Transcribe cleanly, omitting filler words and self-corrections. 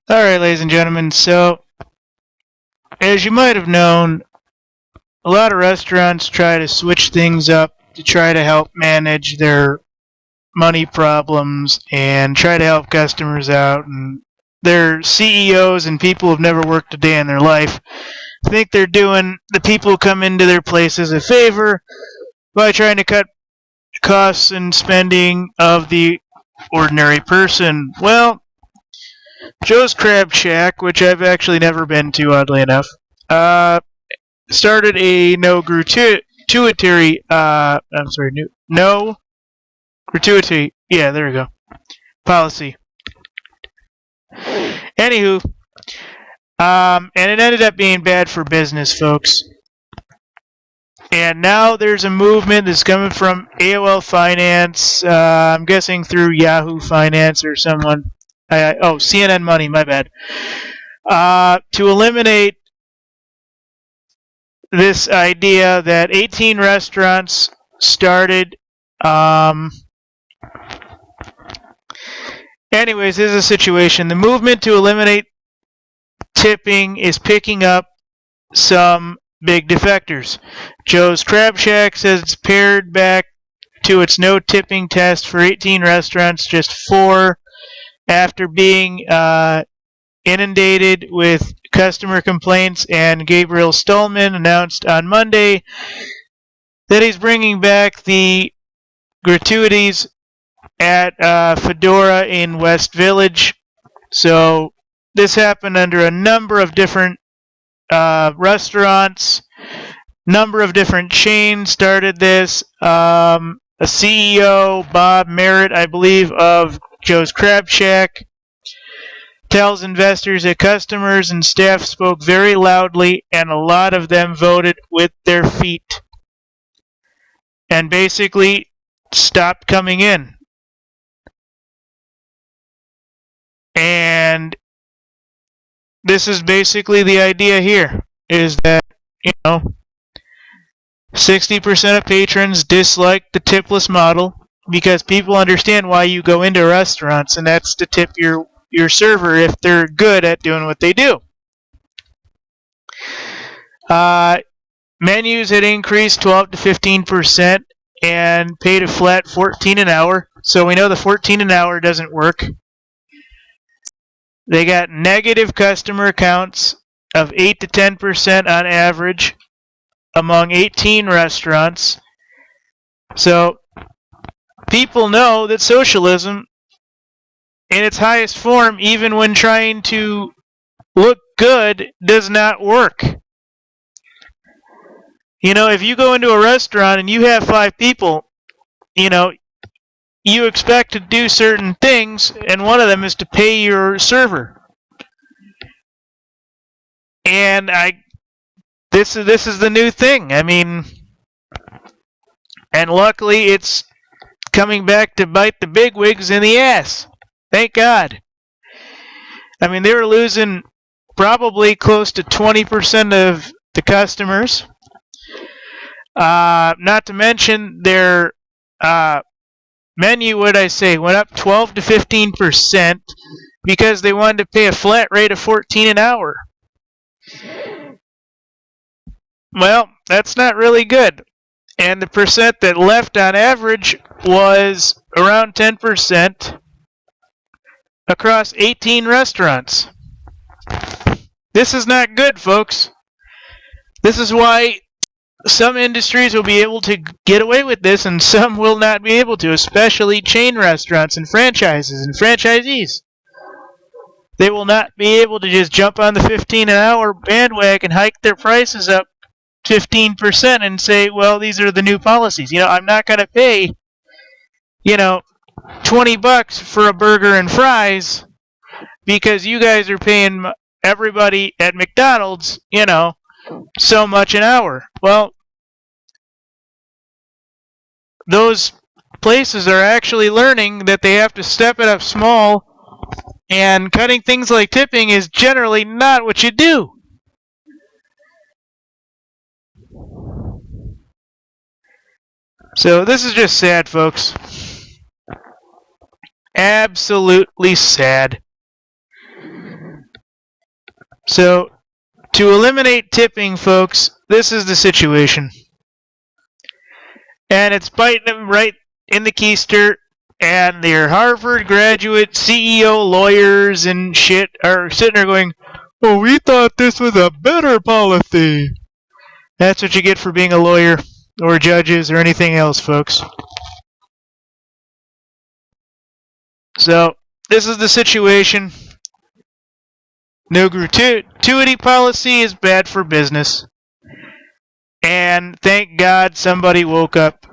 Alright, ladies and gentlemen, so as you might have known, a lot of restaurants try to switch things up to try to help manage their money problems and try to help customers out. And their CEOs and people who've never worked a day in their life think they're doing the people who come into their places a favor by trying to cut costs and spending of the ordinary person. Well, Joe's Crab Shack, which I've actually never been to, oddly enough, started a no gratuity. No gratuity. Yeah, there we go. Policy. Anywho, and it ended up being bad for business, folks. And now there's a movement that's coming from AOL Finance. I'm guessing through Yahoo Finance or someone. CNN Money, my bad. To eliminate this idea that 18 restaurants started. Anyways, this is a situation. The movement to eliminate tipping is picking up some big defectors. Joe's Crab Shack says it's pared back to its no tipping test for 18 restaurants, just 4 after being inundated with customer complaints, and Gabriel Stallman announced on Monday that he's bringing back the gratuities at Fedora in West Village. So this happened under a number of different restaurants, number of different chains started this. A CEO, Bob Merritt, I believe, of Joe's Crab Shack, tells investors that customers and staff spoke very loudly and a lot of them voted with their feet and basically stopped coming in. And this is basically the idea here, is that, 60% of patrons dislike the tipless model because people understand why you go into restaurants, and that's to tip your server if they're good at doing what they do. Menus had increased 12 to 15% and paid a flat $14 an hour. So we know the $14 an hour doesn't work. They got negative customer counts of 8 to 10% on average among 18 restaurants. So people know that socialism in its highest form, even when trying to look good, does not work. If you go into a restaurant and you have 5 people, you expect to do certain things, and one of them is to pay your server. And this is the new thing. And luckily it's coming back to bite the bigwigs in the ass. Thank God. They were losing probably close to 20% of the customers. Not to mention their menu, went up 12 to 15% because they wanted to pay a flat rate of $14 an hour. Well, that's not really good. And the percent that left on average was around 10%. Across 18 restaurants. This is not good, folks. This is why some industries will be able to get away with this and some will not be able to, especially chain restaurants and franchises and franchisees. They will not be able to just jump on the 15 an hour bandwagon, hike their prices up 15% and say, well, these are the new policies. I'm not going to pay, $20 for a burger and fries because you guys are paying everybody at McDonald's, so much an hour. Well, those places are actually learning that they have to step it up small, and cutting things like tipping is generally not what you do. So this is just sad, folks. Absolutely sad. So, to eliminate tipping, folks, this is the situation. And it's biting them right in the keister, and their Harvard graduate CEO lawyers and shit are sitting there going, "Oh, we thought this was a better policy." That's what you get for being a lawyer, or judges, or anything else, folks. So, this is the situation. No gratuity policy is bad for business. And thank God somebody woke up